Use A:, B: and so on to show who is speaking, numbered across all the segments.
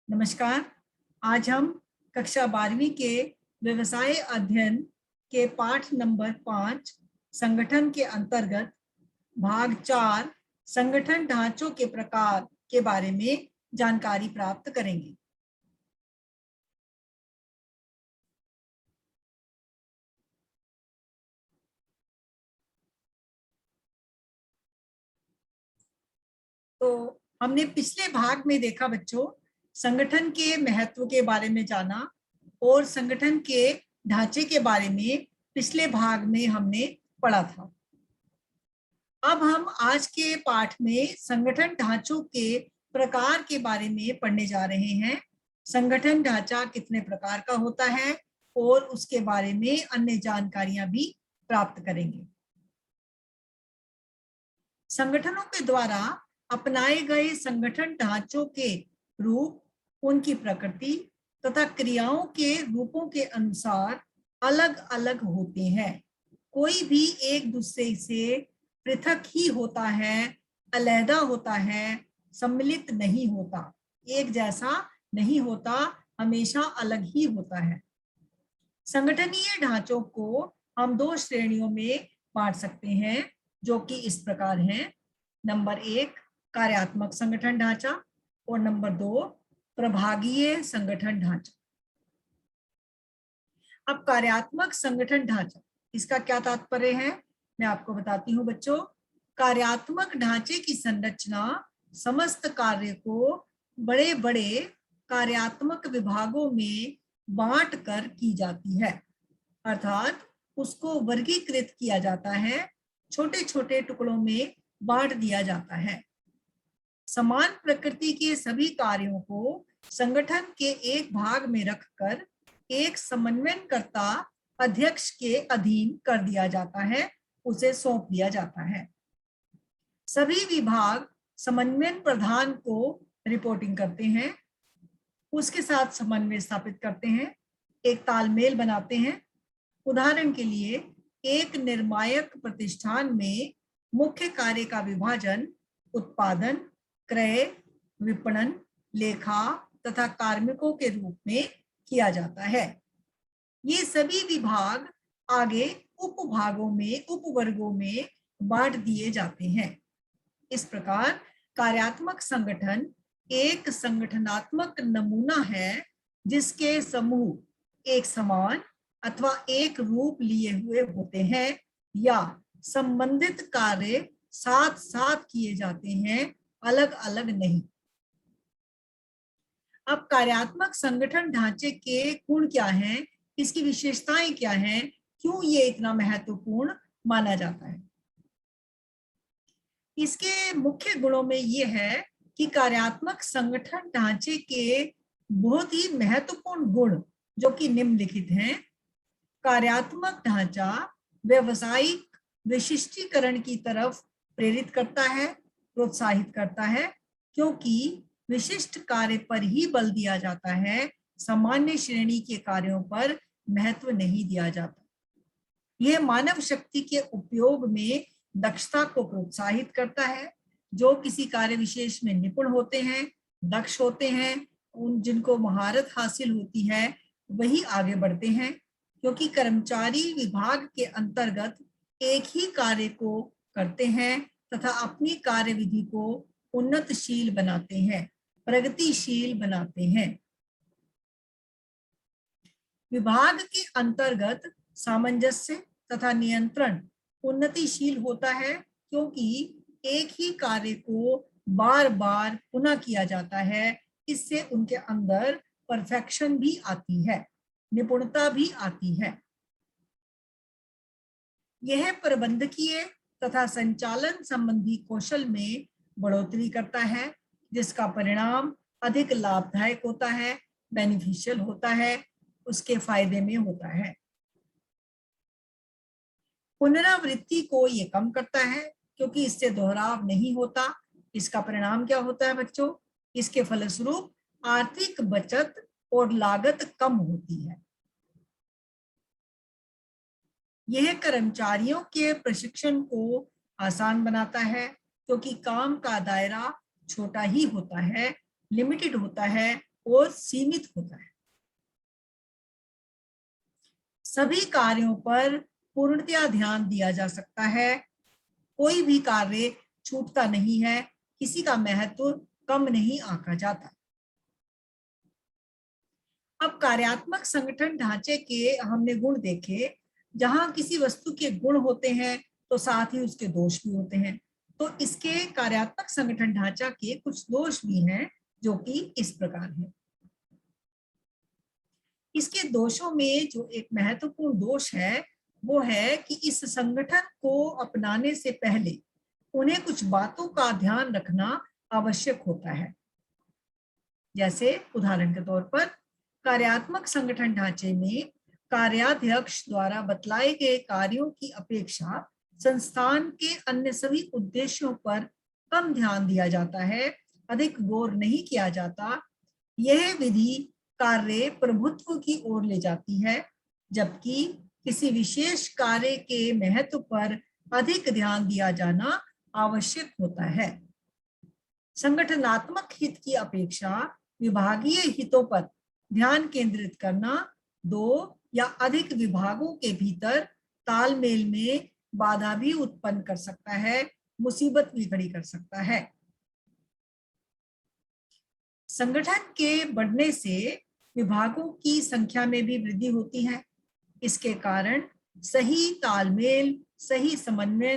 A: नमस्कार। आज हम कक्षा 12वीं के व्यवसाय अध्ययन के पाठ नंबर 5 संगठन के अंतर्गत भाग 4 संगठन ढांचों के प्रकार के बारे में जानकारी प्राप्त करेंगे। तो हमने पिछले भाग में देखा बच्चों, संगठन के महत्व के बारे में जाना और संगठन के ढांचे के बारे में पिछले भाग में हमने पढ़ा था। अब हम आज के पाठ में संगठन ढांचों के प्रकार के बारे में पढ़ने जा रहे हैं। संगठन ढांचा कितने प्रकार का होता है और उसके बारे में अन्य जानकारियां भी प्राप्त करेंगे। संगठनों के द्वारा अपनाए गए संगठन ढांचों के रूप, उनकी प्रकृति तथा क्रियाओं के रूपों के अनुसार अलग अलग होते हैं। कोई भी एक दूसरे से पृथक ही होता है, अलग होता है, सम्मिलित नहीं होता, एक जैसा नहीं होता, हमेशा अलग ही होता है। संगठनीय ढांचों को हम दो श्रेणियों में बांट सकते हैं, जो कि इस प्रकार हैं। नंबर 1 कार्यात्मक संगठन ढांचा और नंबर 2 प्रभागीय संगठन ढांचा। अब कार्यात्मक संगठन ढांचा, इसका क्या तात्पर्य है, मैं आपको बताती हूँ बच्चों। कार्यात्मक ढांचे की संरचना समस्त कार्य को बड़े बड़े कार्यात्मक विभागों में बांट कर की जाती है, अर्थात उसको वर्गीकृत किया जाता है, छोटे छोटे टुकड़ों में बांट दिया जाता है। समान प्रकृति के सभी कार्यों को संगठन के एक भाग में रखकर एक समन्वयकर्ता अध्यक्ष के अधीन कर दिया जाता है, उसे सौंप दिया जाता है। सभी विभाग समन्वय प्रधान को रिपोर्टिंग करते हैं, उसके साथ समन्वय स्थापित करते हैं, एक तालमेल बनाते हैं। उदाहरण के लिए एक निर्मायक प्रतिष्ठान में मुख्य कार्य का विभाजन उत्पादन, क्रय, विपणन, लेखा तथा कार्मिकों के रूप में किया जाता है। ये सभी विभाग आगे उपभागों में, उपवर्गों में बांट दिए जाते हैं। इस प्रकार कार्यात्मक संगठन एक संगठनात्मक नमूना है, जिसके समूह एक समान अथवा एक रूप लिए हुए होते हैं या संबंधित कार्य साथ साथ किए जाते हैं, अलग अलग नहीं। अब कार्यात्मक संगठन ढांचे के गुण क्या हैं, इसकी विशेषताएं क्या हैं, क्यों ये इतना महत्वपूर्ण माना जाता है। इसके मुख्य गुणों में ये है कि कार्यात्मक संगठन ढांचे के बहुत ही महत्वपूर्ण गुण जो कि निम्नलिखित हैं। कार्यात्मक ढांचा व्यवसायिक विशिष्टीकरण की तरफ प्रेरित करता है, प्रोत्साहित करता है, क्योंकि विशिष्ट कार्य पर ही बल दिया जाता है, सामान्य श्रेणी के कार्यों पर महत्व नहीं दिया जाता। यह मानव शक्ति के उपयोग में दक्षता को प्रोत्साहित करता है। जो किसी कार्य विशेष में निपुण होते हैं, दक्ष होते हैं, उन जिनको महारत हासिल होती है, वही आगे बढ़ते हैं, क्योंकि कर्मचारी विभाग के अंतर्गत एक ही कार्य को करते हैं तथा अपनी कार्यविधि को उन्नतशील बनाते हैं, प्रगतिशील बनाते हैं। विभाग के अंतर्गत सामंजस्य तथा नियंत्रण उन्नतिशील होता है, क्योंकि एक ही कार्य को बार बार पुनः किया जाता है। इससे उनके अंदर परफेक्शन भी आती है, निपुणता भी आती है। यह प्रबंधकीय तथा संचालन संबंधी कौशल में बढ़ोतरी करता है, जिसका परिणाम अधिक लाभदायक होता है, बेनिफिशियल होता है, उसके फायदे में होता है। पुनरावृत्ति को ये कम करता है, क्योंकि इससे दोहराव नहीं होता। इसका परिणाम क्या होता है बच्चों, इसके फलस्वरूप आर्थिक बचत और लागत कम होती है। यह कर्मचारियों के प्रशिक्षण को आसान बनाता है, क्योंकि काम का दायरा छोटा ही होता है, लिमिटेड होता है, और सीमित होता है। सभी कार्यों पर पूर्णतया ध्यान दिया जा सकता है, कोई भी कार्य छूटता नहीं है, किसी का महत्व कम नहीं आंका जाता। अब कार्यात्मक संगठन ढांचे के हमने गुण देखे। जहां किसी वस्तु के गुण होते हैं तो साथ ही उसके दोष भी होते हैं। तो इसके कार्यात्मक संगठन ढांचा के कुछ दोष भी हैं जो कि इस प्रकार है। इसके दोषों में जो एक महत्वपूर्ण दोष है वो है कि इस संगठन को अपनाने से पहले उन्हें कुछ बातों का ध्यान रखना आवश्यक होता है। जैसे उदाहरण के तौर पर कार्यात्मक संगठन ढांचे में कार्याध्यक्ष द्वारा बतलाए गए कार्यों की अपेक्षा संस्थान के अन्य सभी उद्देश्यों पर कम ध्यान दिया जाता है, अधिक गौर नहीं किया जाता। यह विधि कार्य प्रभुत्व की ओर ले जाती है, जबकि किसी विशेष कार्य के महत्व पर अधिक ध्यान दिया जाना आवश्यक होता है। संगठनात्मक हित की अपेक्षा विभागीय हितों पर ध्यान केंद्रित करना दो या अधिक विभागों के भीतर तालमेल में बाधा भी उत्पन्न कर सकता है, मुसीबत भी खड़ी कर सकता है। संगठन के बढ़ने से विभागों की संख्या में भी वृद्धि होती है। इसके कारण सही तालमेल, सही समन्वय,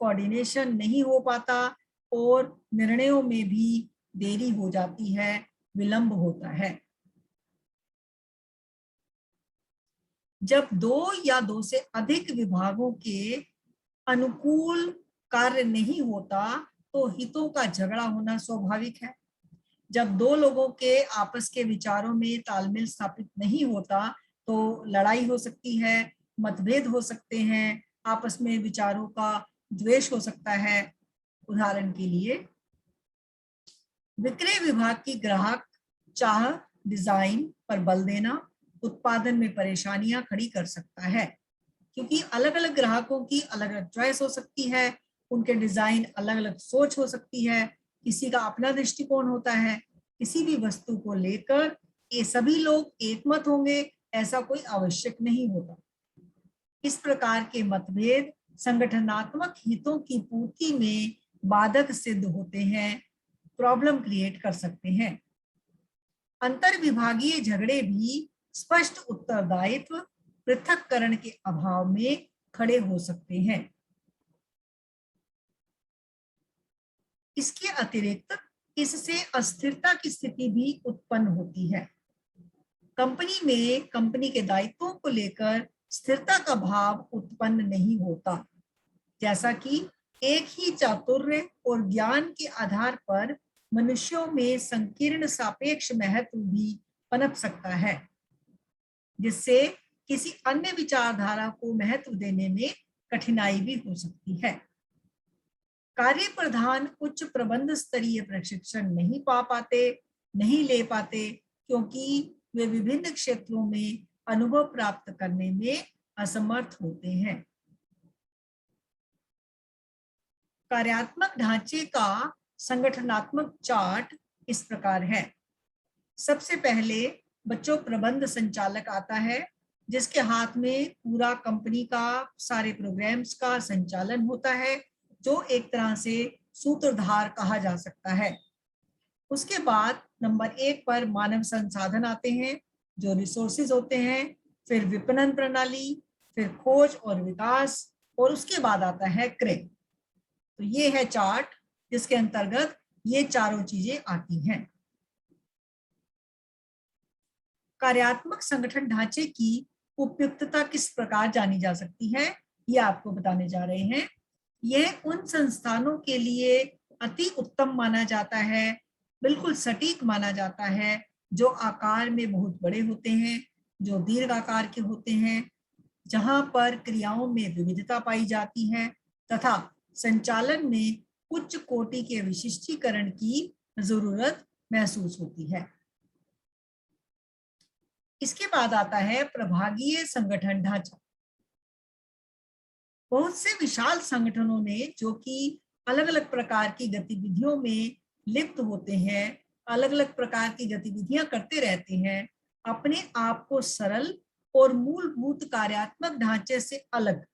A: कोऑर्डिनेशन नहीं हो पाता और निर्णयों में भी देरी हो जाती है, विलंब होता है। जब दो या दो से अधिक विभागों के अनुकूल कार्य नहीं होता तो हितों का झगड़ा होना स्वाभाविक है। जब दो लोगों के आपस के विचारों में तालमेल स्थापित नहीं होता तो लड़ाई हो सकती है, मतभेद हो सकते हैं, आपस में विचारों का द्वेष हो सकता है। उदाहरण के लिए विक्रय विभाग की ग्राहक चाह डिजाइन पर बल देना उत्पादन में परेशानियां खड़ी कर सकता है, क्योंकि अलग अलग ग्राहकों की अलग अलग चॉइस हो सकती है, उनके डिजाइन अलग अलग सोच हो सकती है, किसी का अपना दृष्टिकोण होता है। किसी भी वस्तु को लेकर ये सभी लोग एकमत होंगे ऐसा कोई आवश्यक नहीं होता। इस प्रकार के मतभेद संगठनात्मक हितों की पूर्ति में बाधक सिद्ध होते हैं, प्रॉब्लम क्रिएट कर सकते हैं। अंतर विभागीय झगड़े भी स्पष्ट उत्तरदायित्व, पृथक्करण के अभाव में खड़े हो सकते हैं। इसके अतिरिक्त इससे अस्थिरता की स्थिति भी उत्पन्न होती है। कंपनी में कंपनी के दायित्वों को लेकर स्थिरता का भाव उत्पन्न नहीं होता, जैसा कि एक ही चातुर्य और ज्ञान के आधार पर मनुष्यों में संकीर्ण सापेक्ष महत्व भी पनप सकता है, जिससे किसी अन्य विचारधारा को महत्व देने में कठिनाई भी हो सकती है। कार्य प्रधान उच्च प्रबंध स्तरीय प्रशिक्षण नहीं ले पाते क्योंकि वे विभिन्न क्षेत्रों में अनुभव प्राप्त करने में असमर्थ होते हैं। कार्यात्मक ढांचे का संगठनात्मक चार्ट इस प्रकार है। सबसे पहले बच्चों प्रबंध संचालक आता है, जिसके हाथ में पूरा कंपनी का सारे प्रोग्राम्स का संचालन होता है, जो एक तरह से सूत्रधार कहा जा सकता है। उसके बाद नंबर 1 पर मानव संसाधन आते हैं, जो रिसोर्सेज होते हैं, फिर विपणन प्रणाली, फिर खोज और विकास, और उसके बाद आता है क्रय। तो ये है चार्ट जिसके अंतर्गत ये चारों चीजें आती हैं। कार्यात्मक संगठन ढांचे की उपयुक्तता किस प्रकार जानी जा सकती है, ये आपको बताने जा रहे हैं। यह उन संस्थानों के लिए अति उत्तम माना जाता है, बिल्कुल सटीक माना जाता है, जो आकार में बहुत बड़े होते हैं, जो दीर्घ आकार के होते हैं, जहां पर क्रियाओं में विविधता पाई जाती है तथा संचालन में उच्च कोटि के विशिष्टीकरण की जरूरत महसूस होती है। इसके बाद आता है प्रभागीय संगठन ढांचा। बहुत से विशाल संगठनों ने, जो कि अलग अलग प्रकार की गतिविधियों में लिप्त होते हैं, अलग अलग प्रकार की गतिविधियां करते रहते हैं, अपने आप को सरल और मूलभूत कार्यात्मक ढांचे से अलग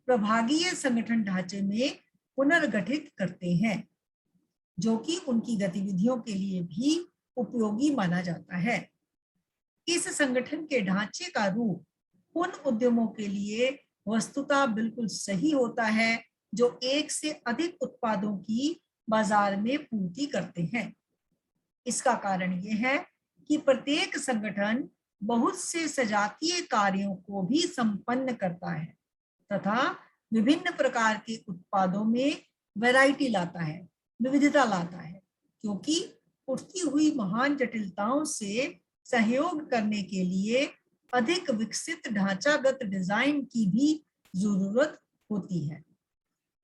A: प्रभागीय संगठन ढांचे में पुनर्गठित करते हैं, जो कि उनकी गतिविधियों के लिए भी उपयोगी माना जाता है। इस संगठन के ढांचे का रूप उन उद्यमों के लिए वस्तुतः बिल्कुल सही होता है जो एक से अधिक उत्पादों की बाजार में पूर्ति करते हैं। इसका कारण यह है कि प्रत्येक संगठन बहुत से सजातीय कार्यों को भी संपन्न करता है तथा विभिन्न प्रकार के उत्पादों में वैरायटी लाता है, विविधता लाता है, क्योंकि उठती हुई महान जटिलताओं से सहयोग करने के लिए अधिक विकसित ढांचागत डिजाइन की भी जरूरत होती है।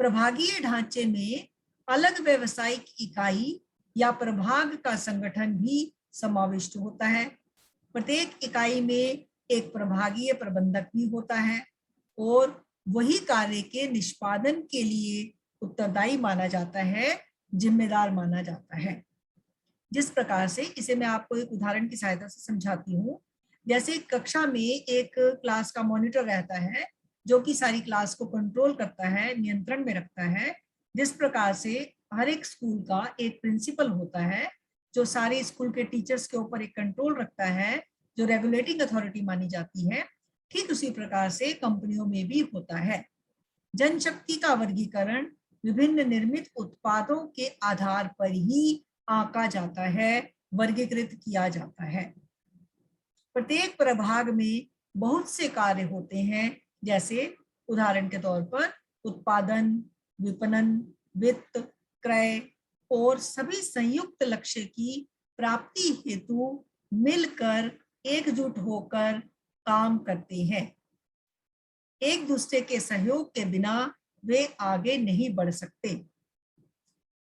A: प्रभागीय ढांचे में अलग व्यावसायिक इकाई या प्रभाग का संगठन भी समाविष्ट होता है। प्रत्येक इकाई में एक प्रभागीय प्रबंधक भी होता है और वही कार्य के निष्पादन के लिए उत्तरदायी माना जाता है, जिम्मेदार माना जाता है। जिस प्रकार से, इसे मैं आपको एक उदाहरण की सहायता से समझाती हूँ। जैसे कक्षा में एक क्लास का मॉनिटर रहता है जो कि सारी क्लास को कंट्रोल करता है, नियंत्रण में रखता है। जिस प्रकार से हर एक स्कूल का एक प्रिंसिपल होता है जो सारे स्कूल के टीचर्स के ऊपर एक कंट्रोल रखता है, जो रेगुलेटिंग अथॉरिटी मानी जाती है, ठीक उसी प्रकार से कंपनियों में भी होता है। जनशक्ति का वर्गीकरण विभिन्न निर्मित उत्पादों के आधार पर ही आंका जाता है, वर्गीकृत किया जाता है। प्रत्येक प्रभाग में बहुत से कार्य होते हैं, जैसे उदाहरण के तौर पर उत्पादन, विपणन, वित्त, क्रय और सभी संयुक्त लक्ष्य की प्राप्ति हेतु मिलकर एकजुट होकर काम करते हैं। एक दूसरे के सहयोग के बिना वे आगे नहीं बढ़ सकते।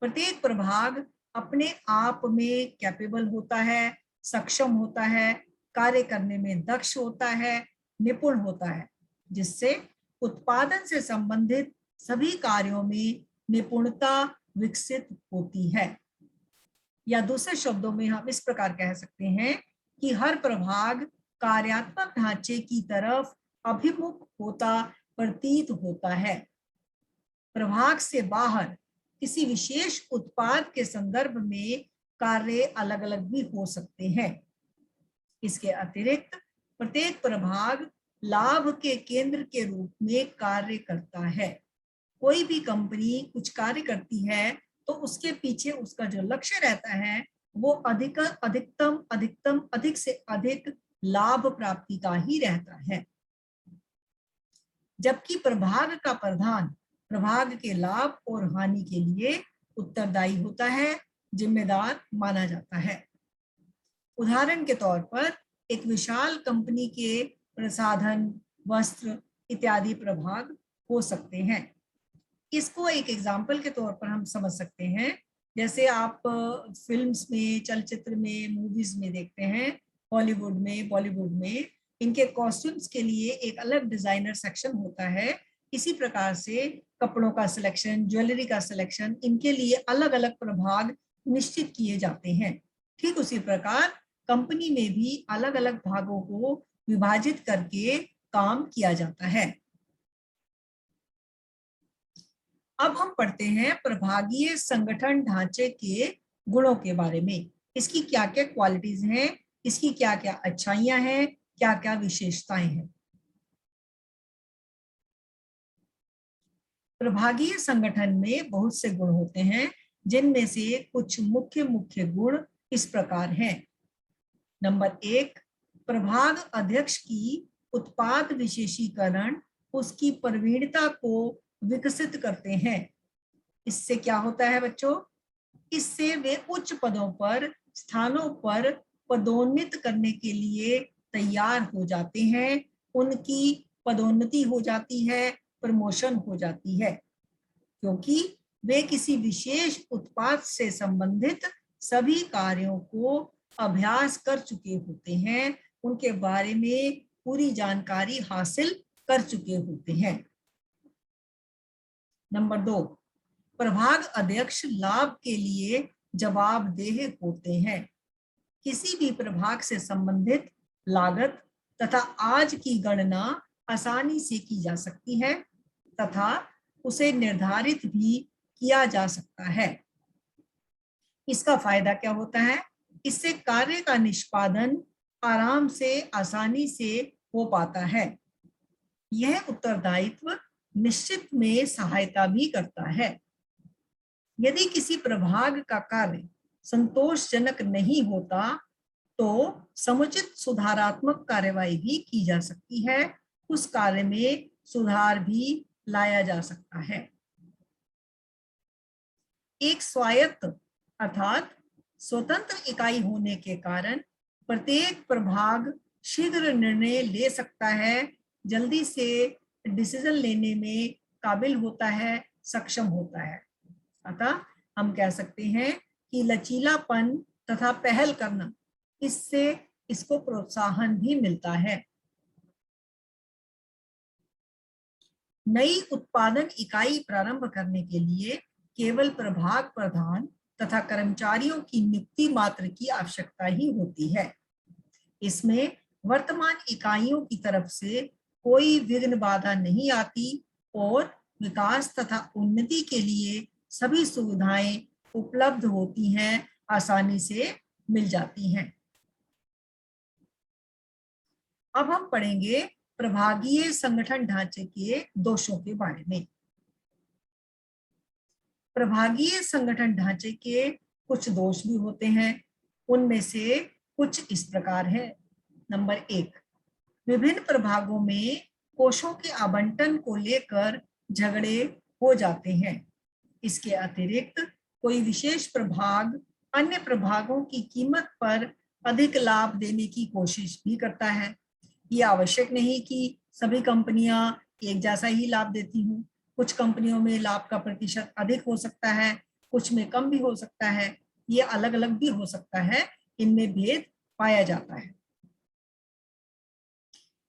A: प्रत्येक प्रभाग अपने आप में कैपेबल होता है, सक्षम होता है, कार्य करने में दक्ष होता है, निपुण होता है, जिससे उत्पादन से संबंधित सभी कार्यों में निपुणता विकसित होती है। या दूसरे शब्दों में हम इस प्रकार कह सकते हैं कि हर प्रभाग कार्यात्मक ढांचे की तरफ अभिमुख होता प्रतीत होता है। प्रभाग से बाहर किसी विशेष उत्पाद के संदर्भ में कार्य अलग अलग भी हो सकते हैं। इसके अतिरिक्त प्रत्येक प्रभाग लाभ के केंद्र के रूप में कार्य करता है। कोई भी कंपनी कुछ कार्य करती है तो उसके पीछे उसका जो लक्ष्य रहता है वो अधिक से अधिक लाभ प्राप्ति का ही रहता है। जबकि प्रभाग का प्रधान प्रभाग के लाभ और हानि के लिए उत्तरदायी होता है, जिम्मेदार माना जाता है। उदाहरण के तौर पर एक विशाल कंपनी के प्रसाधन, वस्त्र इत्यादि प्रभाग हो सकते हैं। इसको एक एग्जाम्पल के तौर पर हम समझ सकते हैं, जैसे आप फिल्म्स में, चलचित्र में, मूवीज में देखते हैं, हॉलीवुड में, बॉलीवुड में, इनके कॉस्ट्यूम्स के लिए एक अलग डिजाइनर सेक्शन होता है। इसी प्रकार से कपड़ों का सिलेक्शन, ज्वेलरी का सिलेक्शन, इनके लिए अलग अलग प्रभाग निश्चित किए जाते हैं। ठीक उसी प्रकार कंपनी में भी अलग अलग भागों को विभाजित करके काम किया जाता है। अब हम पढ़ते हैं प्रभागीय संगठन ढांचे के गुणों के बारे में। इसकी क्या क्या क्वालिटीज हैं, इसकी क्या क्या अच्छाइयां हैं, क्या क्या विशेषताएं हैं। प्रभागीय संगठन में बहुत से गुण होते हैं, जिनमें से कुछ मुख्य मुख्य गुण इस प्रकार हैं। नंबर 1, प्रभाग अध्यक्ष की उत्पाद विशेषीकरण उसकी प्रवीणता को विकसित करते हैं। इससे क्या होता है बच्चों? इससे वे उच्च पदों पर, स्थानों पर पदोन्नत करने के लिए तैयार हो जाते हैं। उनकी पदोन्नति हो जाती है, प्रमोशन हो जाती है, क्योंकि वे किसी विशेष उत्पाद से संबंधित सभी कार्यों को अभ्यास कर चुके होते हैं, उनके बारे में पूरी जानकारी हासिल कर चुके होते हैं। नंबर 2, प्रभाग अध्यक्ष लाभ के लिए जवाबदेह होते हैं। किसी भी प्रभाग से संबंधित लागत तथा आज की गणना आसानी से की जा सकती है तथा उसे निर्धारित भी किया जा सकता है। इसका फायदा क्या होता है? इससे कार्य का निष्पादन आराम से, आसानी से हो पाता है। यह उत्तरदायित्व निश्चित में सहायता भी करता है। यदि किसी प्रभाग का कार्य संतोषजनक नहीं होता तो समुचित सुधारात्मक कार्यवाही भी की जा सकती है, उस कार्य में सुधार भी लाया जा सकता है। एक स्वायत्त अर्थात स्वतंत्र इकाई होने के कारण प्रत्येक प्रभाग शीघ्र निर्णय ले सकता है, जल्दी से डिसीजन लेने में काबिल होता है, सक्षम होता है। अतः हम कह सकते हैं कि लचीलापन तथा पहल करना, इससे इसको प्रोत्साहन भी मिलता है। नई उत्पादन इकाई प्रारंभ करने के लिए केवल प्रभाग प्रधान तथा कर्मचारियों की नियुक्ति मात्र की आवश्यकता ही होती है। इसमें वर्तमान इकाइयों की तरफ से कोई विघ्न बाधा नहीं आती और विकास तथा उन्नति के लिए सभी सुविधाएं उपलब्ध होती हैं, आसानी से मिल जाती हैं। अब हम पढ़ेंगे प्रभागीय संगठन ढांचे के दोषों के बारे में। प्रभागीय संगठन ढांचे के कुछ दोष भी होते हैं, उनमें से कुछ इस प्रकार है। नंबर 1, विभिन्न प्रभागों में कोषों के आवंटन को लेकर झगड़े हो जाते हैं। इसके अतिरिक्त कोई विशेष प्रभाग अन्य प्रभागों की कीमत पर अधिक लाभ देने की कोशिश भी करता है। ये आवश्यक नहीं कि सभी कंपनियां एक जैसा ही लाभ देती हूँ। कुछ कंपनियों में लाभ का प्रतिशत अधिक हो सकता है, कुछ में कम भी हो सकता है, ये अलग अलग भी हो सकता है, इनमें भेद पाया जाता है।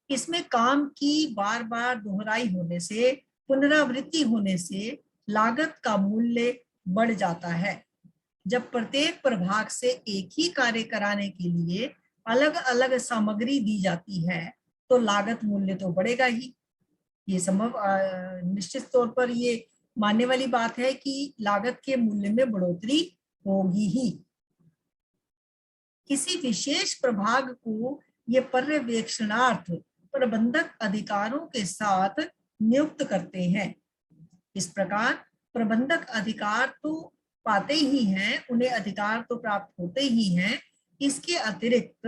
A: इसमें काम की बार बार दोहराई होने से, पुनरावृत्ति होने से लागत का मूल्य बढ़ जाता है। जब प्रत्येक प्रभाग से एक ही कार्य कराने के लिए अलग अलग सामग्री दी जाती है तो लागत मूल्य तो बढ़ेगा ही। ये संभव निश्चित तौर पर ये मानने वाली बात है कि लागत के मूल्य में बढ़ोतरी होगी ही। किसी विशेष प्रभाग को ये पर्यवेक्षणार्थ प्रबंधक अधिकारों के साथ नियुक्त करते हैं। इस प्रकार प्रबंधक अधिकार तो पाते ही हैं, उन्हें अधिकार तो प्राप्त होते ही हैं, इसके अतिरिक्त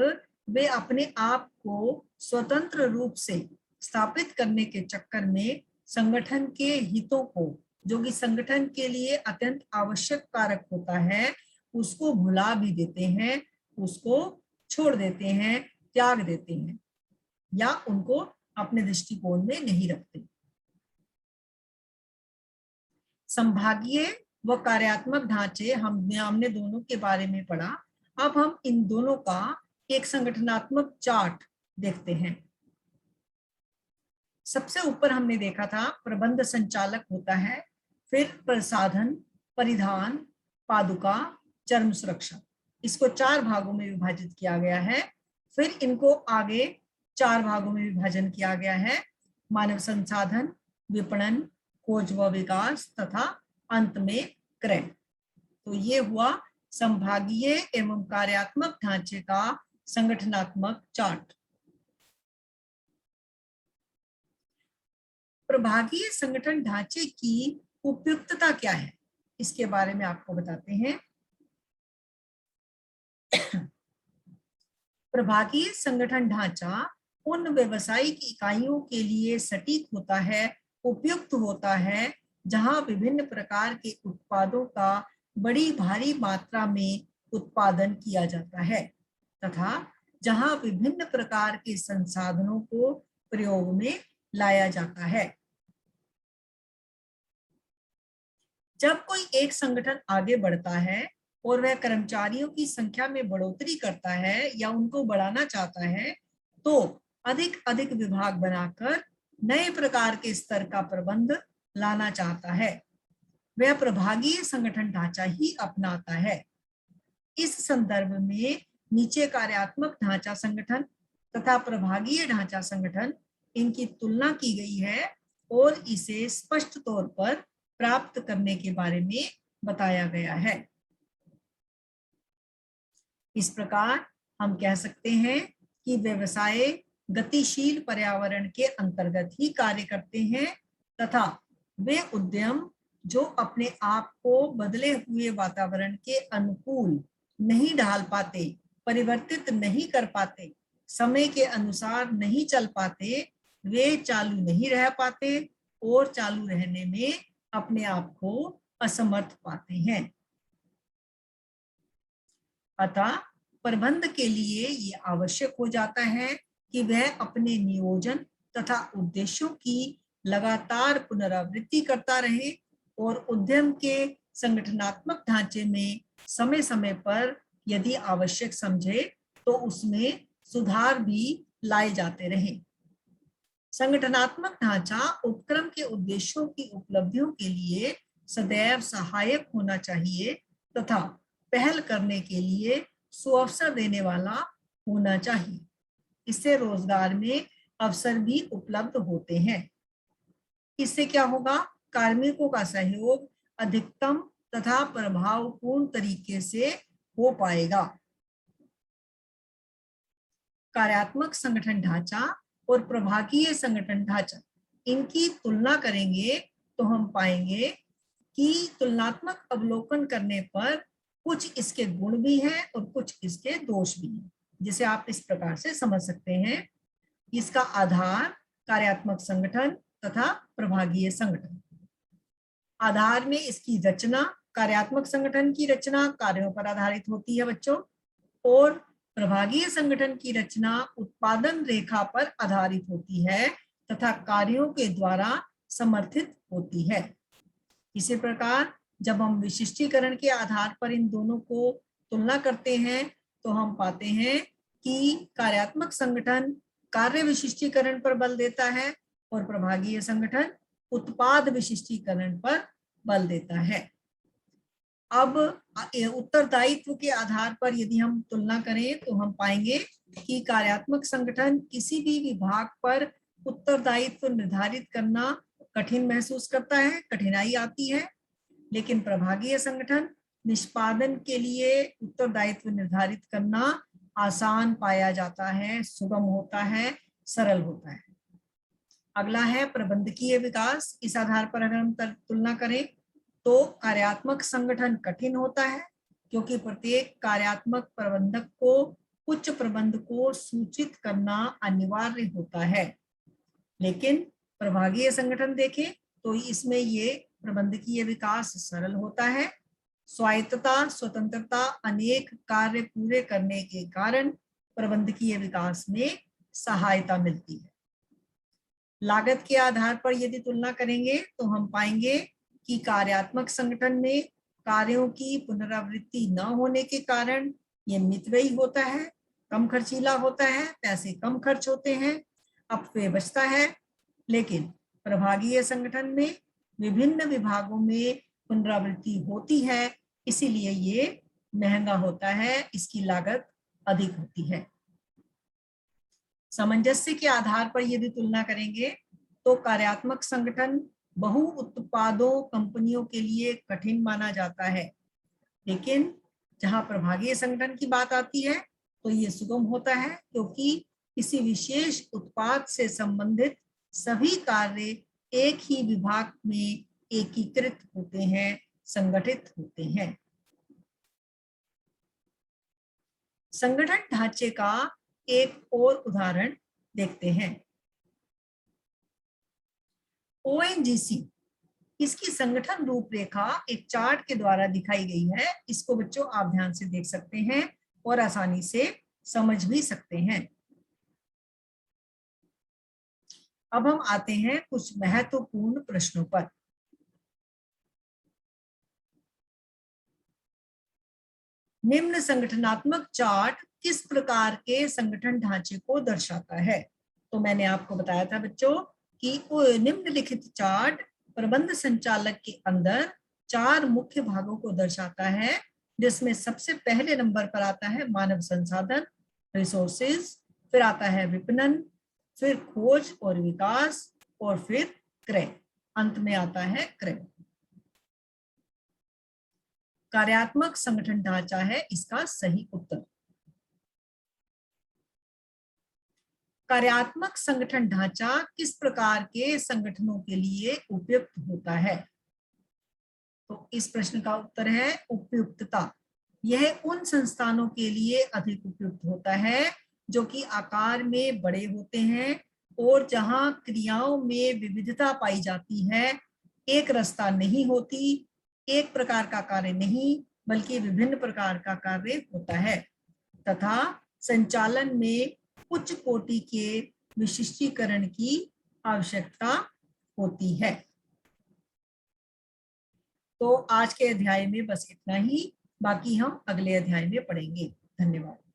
A: वे अपने आप को स्वतंत्र रूप से स्थापित करने के चक्कर में संगठन के हितों को, जो कि संगठन के लिए अत्यंत आवश्यक कारक होता है, उसको भुला भी देते हैं, उसको छोड़ देते हैं, त्याग देते हैं या उनको अपने दृष्टिकोण में नहीं रखते। संभागीय व कार्यात्मक ढांचे हमने दोनों के बारे में पढ़ा। अब हम इन दोनों का एक संगठनात्मक चार्ट देखते हैं। सबसे ऊपर हमने देखा था प्रबंध संचालक होता है, फिर प्रसाधन, परिधान, पादुका, चर्म सुरक्षा, इसको 4 भागों में विभाजित किया गया है। फिर इनको आगे 4 भागों में विभाजन किया गया है, मानव संसाधन, विपणन, खोज व विकास तथा अंत में क्रय। तो ये हुआ संभागीय एवं कार्यात्मक ढांचे का संगठनात्मक चार्ट। प्रभागीय संगठन ढांचे की उपयुक्तता क्या है, इसके बारे में आपको बताते हैं। प्रभागीय संगठन ढांचा उन व्यवसायिक इकाइयों के लिए सटीक होता है, उपयुक्त होता है, जहां विभिन्न प्रकार के उत्पादों का बड़ी भारी मात्रा में उत्पादन किया जाता है तथा जहां विभिन्न प्रकार के संसाधनों को प्रयोग में लाया जाता है। जब कोई एक संगठन आगे बढ़ता है और वह कर्मचारियों की संख्या में बढ़ोतरी करता है या उनको बढ़ाना चाहता है तो अधिक अधिक विभाग बनाकर नए प्रकार के स्तर का प्रबंध लाना चाहता है, वह प्रभागीय संगठन ढांचा ही अपनाता है। इस संदर्भ में नीचे कार्यात्मक ढांचा संगठन तथा प्रभागीय ढांचा संगठन, इनकी तुलना की गई है और इसे स्पष्ट तौर पर प्राप्त करने के बारे में बताया गया है। इस प्रकार हम कह सकते हैं कि व्यवसाय गतिशील पर्यावरण के अंतर्गत ही कार्य करते हैं तथा वे उद्यम जो अपने आप को बदले हुए वातावरण के अनुकूल नहीं ढाल पाते, परिवर्तित नहीं कर पाते, समय के अनुसार नहीं चल पाते, वे चालू नहीं रह पाते और चालू रहने में अपने आप को असमर्थ पाते हैं। अतः प्रबंध के लिए ये आवश्यक हो जाता है कि वह अपने नियोजन तथा उद्देश्यों की लगातार पुनरावृत्ति करता रहे और उद्यम के संगठनात्मक ढांचे में समय समय पर यदि आवश्यक समझे तो उसमें सुधार भी लाए जाते रहे। संगठनात्मक ढांचा उपक्रम के उद्देश्यों की उपलब्धियों के लिए सदैव सहायक होना चाहिए तथा पहल करने के लिए सुअवसर देने वाला होना चाहिए। इससे रोजगार में अवसर भी उपलब्ध होते हैं। इससे क्या होगा? कार्मिकों का सहयोग अधिकतम तथा प्रभावपूर्ण तरीके से हो पाएगा। कार्यात्मक संगठन ढांचा और प्रभागीय संगठन ढांचा, इनकी तुलना करेंगे तो हम पाएंगे कि तुलनात्मक अवलोकन करने पर कुछ इसके गुण भी हैं और कुछ इसके दोष भी हैं, जिसे आप इस प्रकार से समझ सकते हैं। इसका आधार कार्यात्मक संगठन तथा प्रभागीय संगठन। आधार में इसकी रचना, कार्यात्मक संगठन की रचना कार्यों पर आधारित होती है बच्चों, और प्रभागीय संगठन की रचना उत्पादन रेखा पर आधारित होती है तथा कार्यों के द्वारा समर्थित होती है। इसी प्रकार जब हम विशिष्टीकरण के आधार पर इन दोनों को तुलना करते हैं तो हम पाते हैं कि कार्यात्मक संगठन कार्य विशिष्टीकरण पर बल देता है और प्रभागीय संगठन उत्पाद विशिष्टीकरण पर बल देता है। अब उत्तरदायित्व के आधार पर यदि हम तुलना करें तो हम पाएंगे कि कार्यात्मक संगठन किसी भी विभाग पर उत्तरदायित्व निर्धारित करना कठिन महसूस करता है, कठिनाई आती है, लेकिन प्रभागीय संगठन निष्पादन के लिए उत्तरदायित्व निर्धारित करना आसान पाया जाता है, सुगम होता है, सरल होता है। अगला है प्रबंधकीय विकास। इस आधार पर अगर हम तुलना करें तो कार्यात्मक संगठन कठिन होता है क्योंकि प्रत्येक कार्यात्मक प्रबंधक को उच्च प्रबंध को सूचित करना अनिवार्य होता है, लेकिन प्रभागीय संगठन देखें तो इसमें ये प्रबंधकीय विकास सरल होता है। स्वायत्तता, स्वतंत्रता, अनेक कार्य पूरे करने के कारण प्रबंधकीय विकास में सहायता मिलती है। लागत के आधार पर यदि तुलना करेंगे तो हम पाएंगे कि कार्यात्मक संगठन में कार्यों की पुनरावृत्ति न होने के कारण ये मितव्ययी होता है, कम खर्चीला होता है, पैसे कम खर्च होते हैं, अपव्यय बचता है। लेकिन प्रभागीय संगठन में विभिन्न विभागों में पुनरावृत्ति होती है, इसीलिए ये महंगा होता है, इसकी लागत अधिक होती है। सामंजस्य के आधार पर यदि तुलना करेंगे तो कार्यात्मक संगठन बहु उत्पादों कंपनियों के लिए कठिन माना जाता है, लेकिन जहां प्रभागीय संगठन की बात आती है तो ये सुगम होता है क्योंकि किसी विशेष उत्पाद से संबंधित सभी कार्य एक ही विभाग में एकीकृत होते हैं, संगठित होते हैं। संगठन ढांचे का एक और उदाहरण देखते हैं। ओएनजीसी, इसकी संगठन रूपरेखा एक चार्ट के द्वारा दिखाई गई है। इसको बच्चों आप ध्यान से देख सकते हैं और आसानी से समझ भी सकते हैं। अब हम आते हैं कुछ महत्वपूर्ण प्रश्नों पर। निम्न संगठनात्मक चार्ट किस प्रकार के संगठन ढांचे को दर्शाता है? तो मैंने आपको बताया था बच्चों कि निम्नलिखित चार्ट प्रबंध संचालक के अंदर 4 मुख्य भागों को दर्शाता है। जिसमें सबसे पहले नंबर पर आता है मानव संसाधन, रिसोर्सेज, फिर आता है विपणन, फिर खोज और विकास, और फिर क्रय, अंत में आता है क्रय। कार्यात्मक संगठन ढांचा है इसका सही उत्तर। कार्यात्मक संगठन ढांचा किस प्रकार के संगठनों के लिए उपयुक्त होता है? तो इस प्रश्न का उत्तर है उपयुक्तता। यह उन संस्थानों के लिए अधिक उपयुक्त होता है जो कि आकार में बड़े होते हैं और जहां क्रियाओं में विविधता पाई जाती है, एक रास्ता नहीं होती, एक प्रकार का कार्य नहीं बल्कि विभिन्न प्रकार का कार्य होता है, तथा संचालन में उच्च कोटि के विशिष्टीकरण की आवश्यकता होती है। तो आज के अध्याय में बस इतना ही, बाकी हम अगले अध्याय में पढ़ेंगे। धन्यवाद।